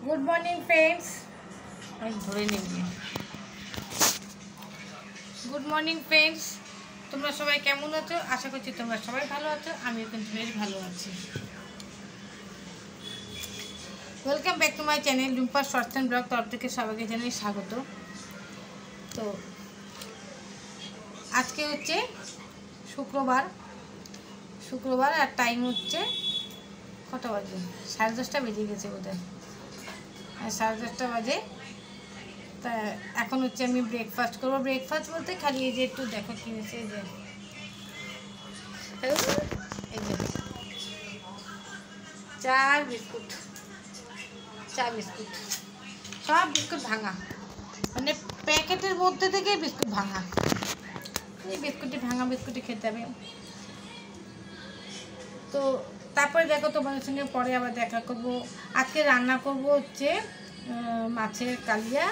Good morning friends, আমি ধরে নিই। গুড মর্নিং ফ্রেন্ডস, তোমরা সবাই কেমন আছো? আশা করছি তোমরা সবাই ভালো আছো, আমিও কিন্তু বেশ ভালো আছি। Welcome back to my channel Rumpa shorts and blog তরফ থেকে সবাইকে জানাই স্বাগত। তো আজকে হচ্ছে শুক্রবার আর টাইম হচ্ছে কত বাজে? 10:30 বেজে গেছে বোধহয়। 10:30 বাজে। তা এখন হচ্ছে আমি ব্রেকফাস্ট করবো। ব্রেকফাস্ট বলতে খালি এই যে একটু দেখো কিনেছে, এই যে চা বিস্কুট সব বিস্কুট ভাঙা, মানে প্যাকেটের মধ্যে থেকে বিস্কুট ভাঙা। এই ভাঙা বিস্কুটই খেতে হবে। তো তারপরে দেখো তোমাদের সঙ্গে পরে আবার দেখা করব। আজকে রান্না করব হচ্ছে মাছের কালিয়া,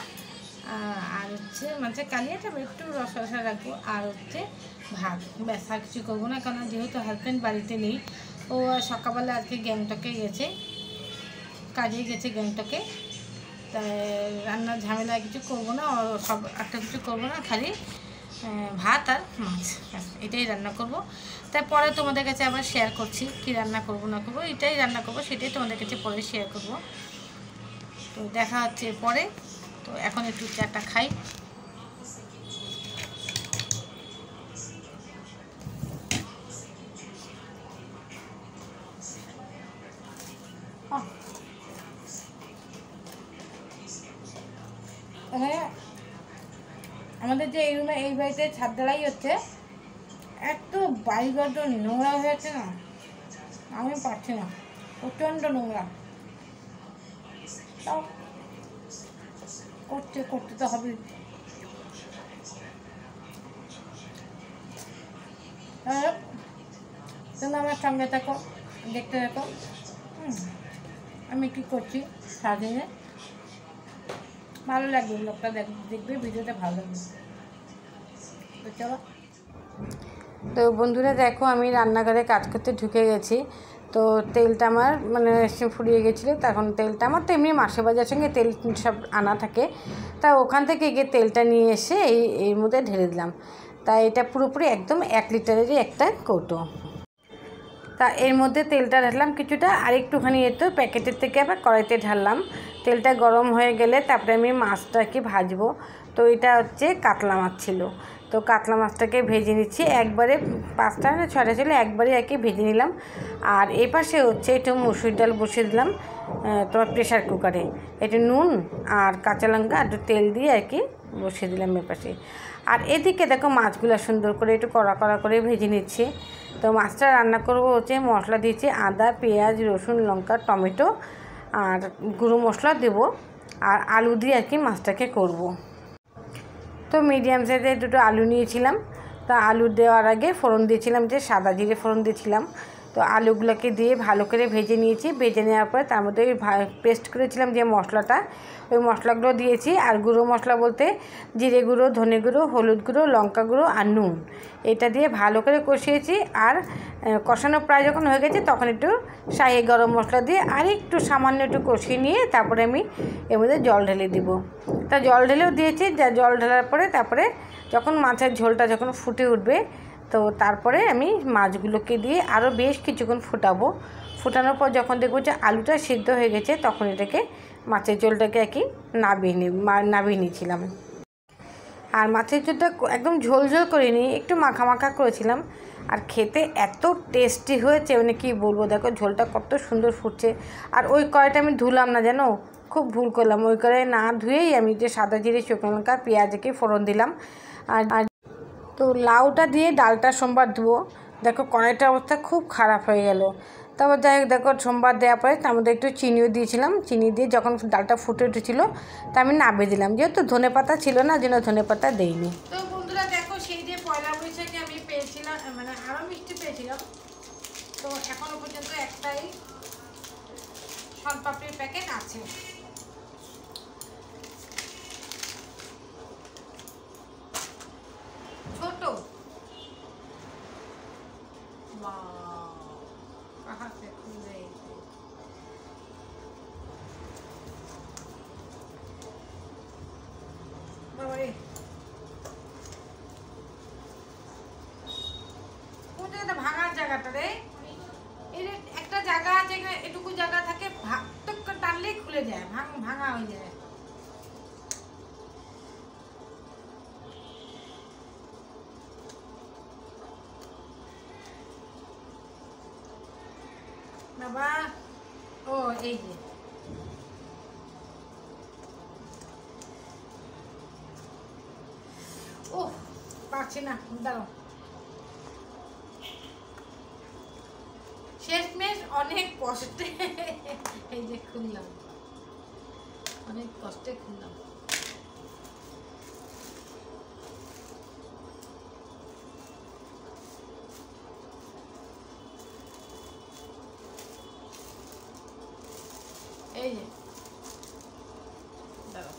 আর হচ্ছে মাছের কালিয়াটা একটু রসা রাখবো, আর হচ্ছে ভাত। ব্যাস, আর কিছু করবো না, কারণ যেহেতু হাজব্যান্ড বাড়িতে নেই। ও সকালবেলা আজকে গ্যাংটকে গেছে, কাজে গেছে গ্যাংটকে। তাই রান্নার ঝামেলা কিছু করবো না, সব একটা কিছু করবো না, খালি ভাত আর মাছ, এটাই রান্না করব। তারপরে তোমাদের কাছে আবার শেয়ার করছি কি রান্না করবো না করবো। এটাই রান্না করবো, সেটাই তোমাদের কাছে পরে শেয়ার করব। তো দেখা হচ্ছে পরে। তো এখন একটু চাটা খাই। আমাদের যে এই রুমে, এই বাড়িতে ছাদ ঢালাই হচ্ছে, এত বাড়িঘর নোংরা হয়েছে না, আমি পারছি না, প্রচণ্ড নোংরা। তাও করতে তো হবে। তোমরা আমার সঙ্গে থাকো, দেখতে থাকো আমি কি করছি সারাদিনে। ভালো লাগবে ব্লগটা, দেখবে ভিডিওটা ভালো লাগবে। তো চলো। তো বন্ধুরা দেখো, আমি রান্নাঘরে কাজ করতে ঢুকে গেছি। তো তেলটা আমার মানে ফুরিয়ে গেছিলো, তখন তেলটা আমার তো এমনি মাসের বাজার সঙ্গে তেল সব আনা থাকে, তা ওখান থেকে গিয়ে তেলটা নিয়ে এসে এর মধ্যে ঢেলে দিলাম। তা এটা পুরোপুরি একদম 1 লিটারেরই একটা কৌটো। তা এর মধ্যে তেলটা ঢাললাম কিছুটা, আর একটুখানি তো প্যাকেটের থেকে আবার কড়াইতে ঢাললাম। তেলটা গরম হয়ে গেলে তারপরে আমি মাছটাকে ভাজবো। তো এটা হচ্ছে কাতলা মাছ ছিল, তো কাতলা মাছটাকে ভেজে নিচ্ছি একবারে। 5টা না 6টা ছিল, একবারে আর কি ভেজে নিলাম। আর এই পাশে হচ্ছে একটু মুসুর ডাল বসিয়ে দিলাম তোমার প্রেশার কুকারে। একটু নুন আর কাঁচা লঙ্কা একটু তেল দিয়ে আর কি বসিয়ে দিলাম এ পাশে। আর এদিকে দেখো মাছগুলো সুন্দর করে একটু কড়া করে ভেজে নিচ্ছি। তো মাছটা রান্না করবো হচ্ছে, মশলা দিয়েছি আদা, পেঁয়াজ, রসুন, লঙ্কা, টমেটো আর গুঁড়ো মশলা দেবো, আর আলু দিয়ে আর কি মাছটাকে করব। তো মিডিয়াম সাইজের 2টো আলু নিয়েছিলাম। তা আলু দেওয়ার আগে ফোড়ন দিয়েছিলাম, যে সাদা জিরে ফোড়ন দিয়েছিলাম। তো আলুগুলোকে দিয়ে ভালো করে ভেজে নিয়েছি। ভেজে নেওয়ার পরে তার মধ্যে ওই পেস্ট করেছিলাম যে মশলাটা, ওই মশলাগুলো দিয়েছি। আর গুঁড়ো মশলা বলতে জিরে গুঁড়ো, ধনে গুঁড়ো, হলুদ গুঁড়ো, লঙ্কা গুঁড়ো আর নুন, এটা দিয়ে ভালো করে কষিয়েছি। আর কষানো প্রায় যখন হয়ে গেছে তখন একটু শাহি গরম মশলা দিয়ে আর একটু সামান্য একটু কষিয়ে নিয়ে তারপরে আমি এর মধ্যে জল ঢেলে দিব। তা জল ঢেলেও দিয়েছি। জল ঢালার পরে তারপরে যখন মাছের ঝোলটা যখন ফুটে উঠবে, তো তারপরে আমি মাছগুলোকে দিয়ে আরও বেশ কিছুক্ষণ ফুটাবো। ফুটানোর পর যখন দেখবো যে আলুটা সিদ্ধ হয়ে গেছে, তখন এটাকে মাছের ঝোলটাকে আর কি নাবিয়ে নিয়েছিলাম। আর মাছের ঝোলটা একদম ঝোল করে নিয়ে একটু মাখা করেছিলাম। আর খেতে এত টেস্টি হয়েছে, মানে কি বলবো। দেখো ঝোলটা কত সুন্দর ফুটছে। আর ওই কড়াইটা আমি ধুলাম না, জানো, খুব ভুল করলাম। ওই কড়াই না ধুয়েই আমি যে সাদা জিরে, শুকনো লঙ্কা, পেঁয়াজকে ফোড়ন দিলাম। আর তো লাউটা দিয়ে ডালটা সোমবার ধুবো। দেখো কড়াইটার অবস্থা খুব খারাপ হয়ে গেল। তারপর যাই হোক, দেখো সোমবার দেওয়ার পরে তার মধ্যে একটু চিনিও দিয়েছিলাম। চিনি দিয়ে যখন ডালটা ফুটে উঠেছিলো, তা আমি নামিয়ে দিলাম। যেহেতু ধনেপাতা ছিল না, যেন ধনেপাতা দেইনি। তো বন্ধুরা দেখো, সেই যে পয়লা বৈশাখে আমি পেয়েছিলাম, মানে আরও মিষ্টি পেয়েছিলাম। তো এখনও পর্যন্ত একটাই শনপাপড়ির প্যাকেট আছে। ছোট कहाँ से खुल रही है। বাবারে, কোন জায়গাটা ভাঙার জায়গাটা রে? এই একটা জায়গা আছে, এটুকু জায়গা থাকে, টানলেই খুলে যায়, ভাঙা হয়ে যায়। বাবা ও এই যে ও পারছি না, দাঁড়াও। শেষমেশ অনেক কষ্টে এই যে খুললাম, অনেক কষ্টে খুললাম। এই যে দাঁড়াও,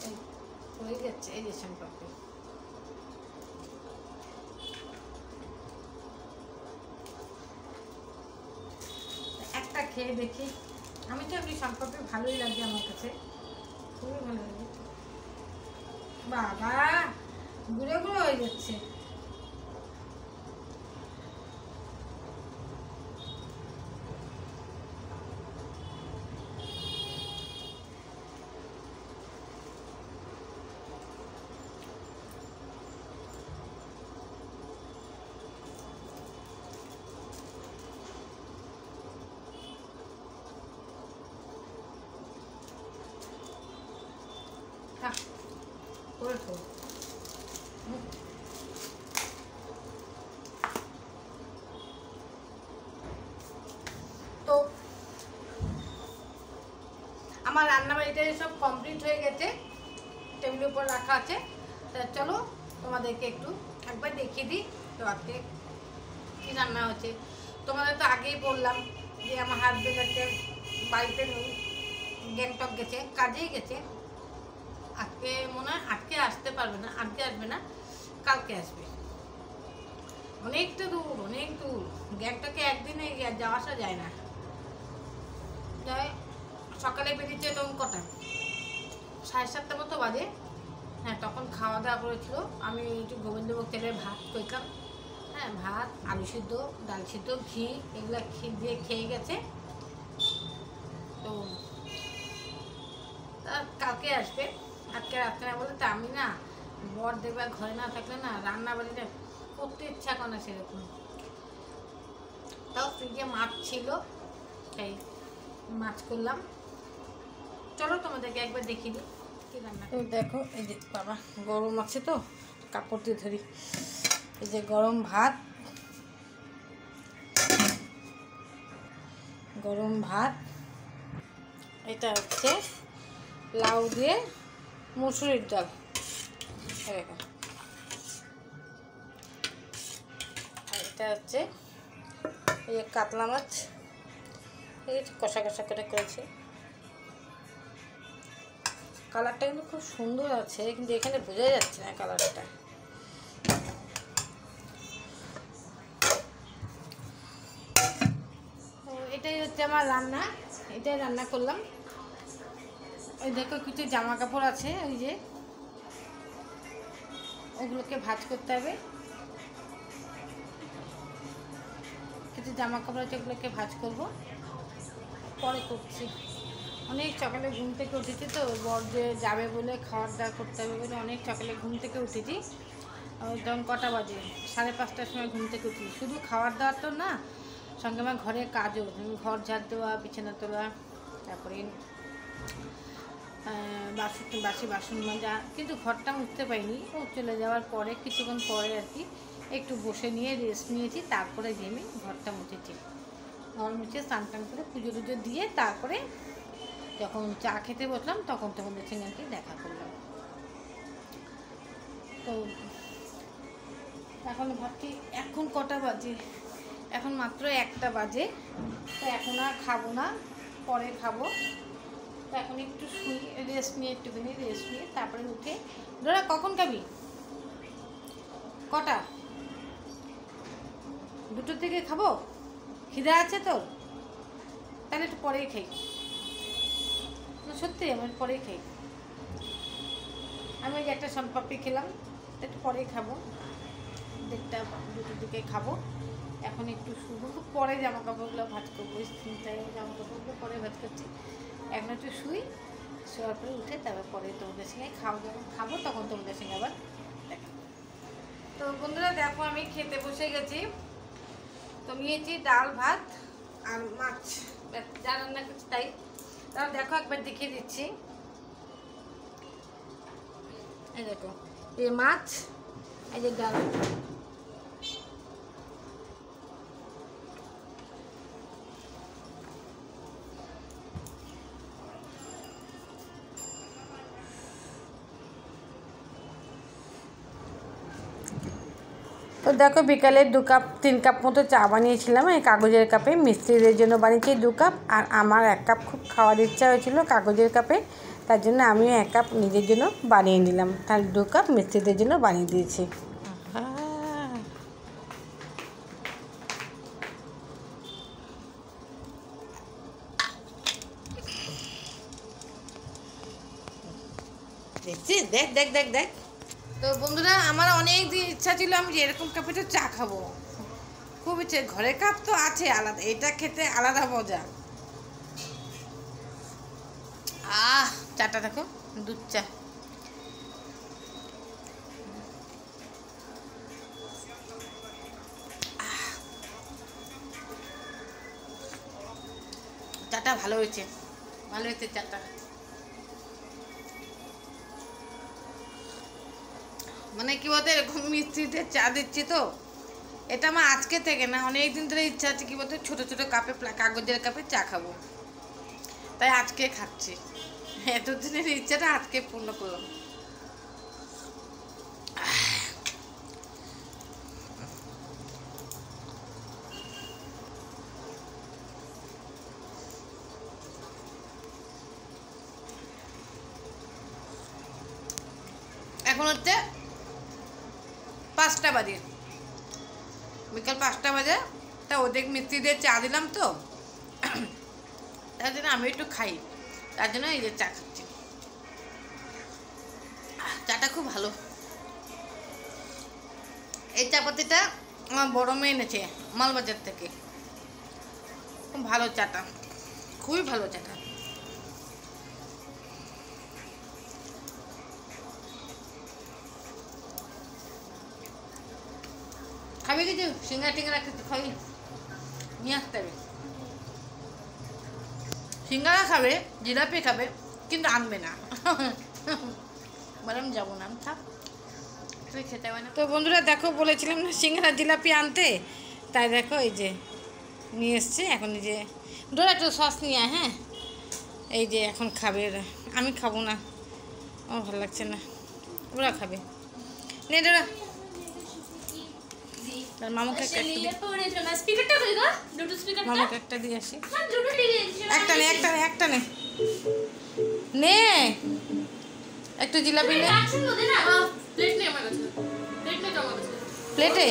এই হয়ে যাচ্ছে, এই যে শ্যাম্পাপি। একটা খেয়ে দেখি। আমি তো এমনি শ্যাম্পাপি ভালোই লাগে, আমার কাছে খুবই ভালো লাগে। বাবা গুঁড়ো গুঁড়ো হয়ে যাচ্ছে। তো আমার রান্নাবাড়িটা সব কমপ্লিট হয়ে গেছে, টেবিলের উপর রাখা আছে। তা চলো তোমাদেরকে একবার দেখিয়ে দিই তো আজকে কী রান্না হচ্ছে। তোমাদের তো আগেই বললাম যে আমার হাজবেন্ড আজকে বাড়িতে নেই, গ্যাংটক গেছে, কাজেই গেছে। আজকে মনে হয় আজকে আসতে পারবে না, আজকে আসবে না, কালকে আসবে। অনেকটা দূর, অনেক দূর, গ্যাংটকে একদিনে যাওয়া আসা যায় না। যাই সকালে বেরিয়েছে তখন কটা, 7:30 মতো বাজে। হ্যাঁ, তখন খাওয়া দাওয়া করেছিল। আমি একটু গোবিন্দভোগ তেলের ভাত করতাম, হ্যাঁ, ভাত, আলু সিদ্ধ, ডাল সিদ্ধ, ঘি, এগুলো দিয়ে খেয়ে গেছে। তো কালকে আসবে, আজকে রাত্রে না বলে। তা আমি না, বর দেখবে ঘরে না থাকলে না রান্না বাড়িটা করতে ইচ্ছা করে না সেরকম। তাও ফ্রিজে মাছ ছিল, তাই মাছ করলাম। চলো তোমাদেরকে একবার দেখিয়ে দিই কি রান্না। তো দেখো, এই যে বাবা গরম আছে তো কাপড় দিয়ে ধরি। এই যে গরম ভাত, গরম ভাত, এটা হচ্ছে লাউ দিয়ে মুসুরির ডাল, আর এটা হচ্ছে এই যে কাতলা মাছ, এই কষা কষা করে করেছি। কালারটা কিন্তু খুব সুন্দর আছে, কিন্তু এখানে বোঝা যাচ্ছে না কালারটা। এটাই হচ্ছে আমার রান্না, এটাই রান্না করলাম। ওই দেখো কিছু জামা কাপড় আছে, ওই যে ওগুলোকে ভাঁজ করতে হবে। কিছু জামা কাপড় আছে, ওগুলোকে ভাঁজ করবো, পরে করছি। অনেক সকালে ঘুম থেকে উঠেছি তো, বর যে যাবে বলে খাওয়ার দাওয়া করতে হবে বলে অনেক সকালে ঘুম থেকে উঠেছি। তখন কটা বাজে, 5:30টার সময় ঘুম থেকে উঠেছি। শুধু খাওয়ার দাওয়ার তো না, সঙ্গে আমার ঘরের কাজও, ঘর ঝাড় দেওয়া, বিছানা তোলা, তারপরে বাসি বাসন মাজা। কিন্তু ঘরটা মুছতে পারিনি, ও চলে যাওয়ার পরে কিছুক্ষণ পরে আর কি একটু বসে নিয়ে রেস্ট নিয়েছি, তারপরে আমি ঘরটা মুছেছি। ঘর মুছে স্নান টান করে পুজো টুজো দিয়ে তারপরে যখন চা খেতে বসলাম তখন তোমাদের সঙ্গে আর কি দেখা করলাম। তো এখন ভাবছি এখন কটা বাজে, এখন মাত্র 1টা বাজে। তো এখন আর খাবো না, পরে খাবো। তো এখন একটু শুই, রেস্ট নিয়ে, একটুখানি রেস্ট নিয়ে তারপরে উঠে। ধরা কখন খাবি? কটা? 2টোর দিকে খাবো? খিদে আছে তোর? তাহলে একটু পরেই খাই। সত্যি আমার পরেই খাই। আমি যে একটা শনপাপড়ি খেলাম, একটু পরেই খাবো, 1:30-2টোর দিকে খাবো। এখন একটু শুবো, পরে জামা কাপড়গুলো ভাঁজ করবো, স্কিনটাই জামা কাপড়গুলো পরে ভাঁজ করছি। এখন একটু শুই, শোয়ার পরে উঠে তারপর পরে তোমাদের সঙ্গে যখন খাবো তখন তোমাদের সঙ্গে আবার দেখা। তো বন্ধুরা দেখো আমি খেতে বসে গেছি। তো নিয়েছি ডাল ভাত আর মাছ, যা রান্না করছি তাই। তাহলে দেখো একবার দেখিয়ে দিচ্ছি। এই দেখো, এই মাছ, এই যে ডাল। তো দেখো বিকালে 2-3 কাপ মতো চা বানিয়েছিলাম এই কাগজের কাপে। মিস্ত্রিদের জন্য বানিয়েছি 2 কাপ, আর আমার 1 কাপ খুব খাওয়ার ইচ্ছা হয়েছিল কাগজের কাপে, তার জন্য আমিও 1 কাপ নিজের জন্য বানিয়ে নিলাম। তাহলে 2 কাপ মিস্ত্রিদের জন্য বানিয়ে দিয়েছি। দেখছিস, দেখ দেখ দেখ দেখ। তো বন্ধুরা আমার অনেক দিন ইচ্ছা ছিল আমি যে এরকম কাপে তো চা খাবো, খুব ইচ্ছে। ঘরের কাপ তো আছে আলাদা, এটা খেতে আলাদা মজা। চাটা দেখো, দুধ চা। চাটা ভালো হয়েছে, ভালো হয়েছে চাটা। মানে কি বলতে, এরকম মিস্ত্রিদের চা দিচ্ছি তো, এটা আমার আজকে থেকে না, অনেক দিন ধরে ইচ্ছা আছে কি বলতে ছোটো ছোটো কাপে, কাগজের কাপে চা খাবো, তাই আজকে খাচ্ছি। এতদিনের ইচ্ছাটা আজকে পূর্ণ করলাম। এখন হচ্ছে 5টা বাজে, বিকাল 5টা বাজে। তা ওদের মিস্ত্রিদের চা দিলাম তো, তার জন্য আমি একটু খাই, তার জন্য এই যে চা খাচ্ছি। চাটা খুব ভালো। এই চাপাতিটা আমার বড় মেয়ে এনেছে মালবাজার থেকে, খুব ভালো চাটা, খুবই ভালো চাটা। খাবি কিছু সিঙ্গারা টিঙ্গারা কিছু খাবি, নিয়ে আসতে হবে। সিঙ্গারা খাবে, জিলাপি খাবে, কিন্তু আনবে না। বললাম যাবো না, আমি থাক, তুই খেতে হবে না। তো বন্ধুরা দেখো, বলেছিলাম না সিঙ্গারা জিলাপি আনতে, তাই দেখো এই যে নিয়ে এসছে। এখন এই যে ডোরা একটু সস নিয়ে আয়, হ্যাঁ এই যে এখন খাবে ওরা, আমি খাবো না, আমার ভালো লাগছে না, ওরা খাবে। নে ডোরা, তার মামুকে একটা দিয়ে আসি। একটা নে নে একটু জিলাপি নে, প্লেটে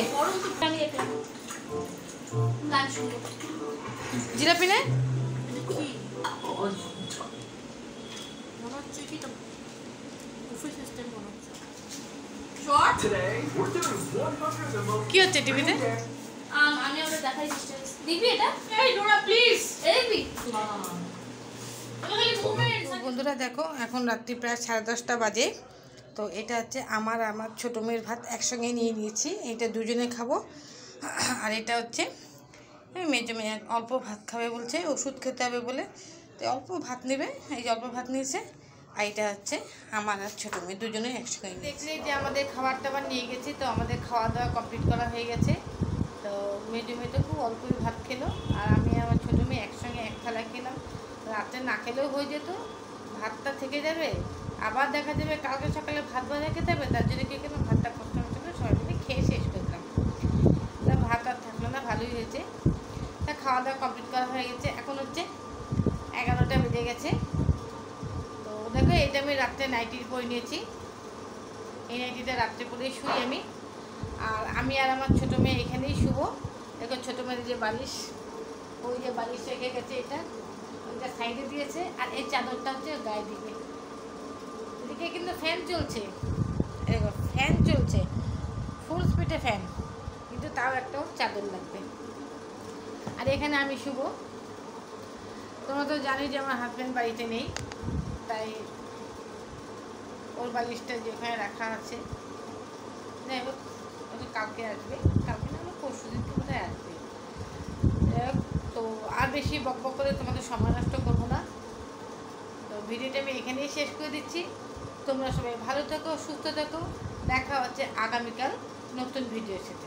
জিলাপি নে। কি হচ্ছে টিভিতে? আমি ওটা দেখাই দেখবি এটা, এই নোরা প্লিজ দেখবি। বন্ধুরা দেখো এখন রাত্রি প্রায় 10:30 বাজে। তো এটা হচ্ছে আমার ছোটো মেয়ের ভাত একসঙ্গে নিয়ে নিয়েছি, এটা দুজনে খাবো। আর এটা হচ্ছে মেজো মেয়ে অল্প ভাত খাবে বলছে, ওষুধ খেতে হবে বলে, তো অল্প ভাত নেবে, এই যে অল্প ভাত নিয়েছে। আর এটা হচ্ছে আমার আর ছোটো মেয়ে দুজনেই একসঙ্গে। দেখলে যে আমাদের খাবার টাবার নিয়ে গেছি, তো আমাদের খাওয়া দাওয়া কমপ্লিট করা হয়ে গেছে। তো মেজো মেয়ে তো খুব অল্পই ভাত খেলো, আর আমি আমার ছোটো মেয়ে একসঙ্গে 1 থালা খেলাম। রাতে না খেলেও হয়ে যেত, ভাতটা থেকে যাবে, আবার দেখা যাবে কালকে সকালে ভাত ভাজা খেতে হবে, তার জন্য কী করলাম ভাতটা কষ্ট মতো করে সবাই মিলে খেয়ে শেষ করলাম। তা ভাত আর থাকলো না, ভালোই হয়েছে। তা খাওয়া দাওয়া কমপ্লিট করা হয়ে গেছে, এখন হচ্ছে 11টা বেজে গেছে। তো দেখো এইটা আমি রাত্রে নাইটি পরে নিয়েছি, এই নাইটিটা রাত্রে পরেই শুই আমি। আর আমি আর আমার ছোটো মেয়ে এখানেই শুবো। দেখো ছোটো মেয়ের যে বালিশ, ওই যে বালিশ রেখে গেছে, এটা ওইটা সাইডে দিয়েছে, আর এই চাদরটা হচ্ছে গায়ে দিবে। এদিকে কিন্তু ফ্যান চলছে, দেখো ফ্যান চলছে, ফুল স্পিডে ফ্যান, কিন্তু তাও একটা চাদর লাগবে। আর এখানে আমি শুভ, তোমরা তো জানি যে আমার হাজব্যান্ড বাড়িতে নেই, তাই ওর বালিশটা যেখানে রাখা আছে, যাই হোক কালকে আসবে, কালকে না পরশু দিনকে বোধহয় আসবে। যাই হোক, তো আর বেশি বক বক করে তোমাদের সময় নষ্ট করবো না, তো ভিডিওটা আমি এখানেই শেষ করে দিচ্ছি। তোমরা সবাই ভালো থেকো, সুস্থ থেকো, দেখা হচ্ছে আগামীকাল নতুন ভিডিওর সাথে।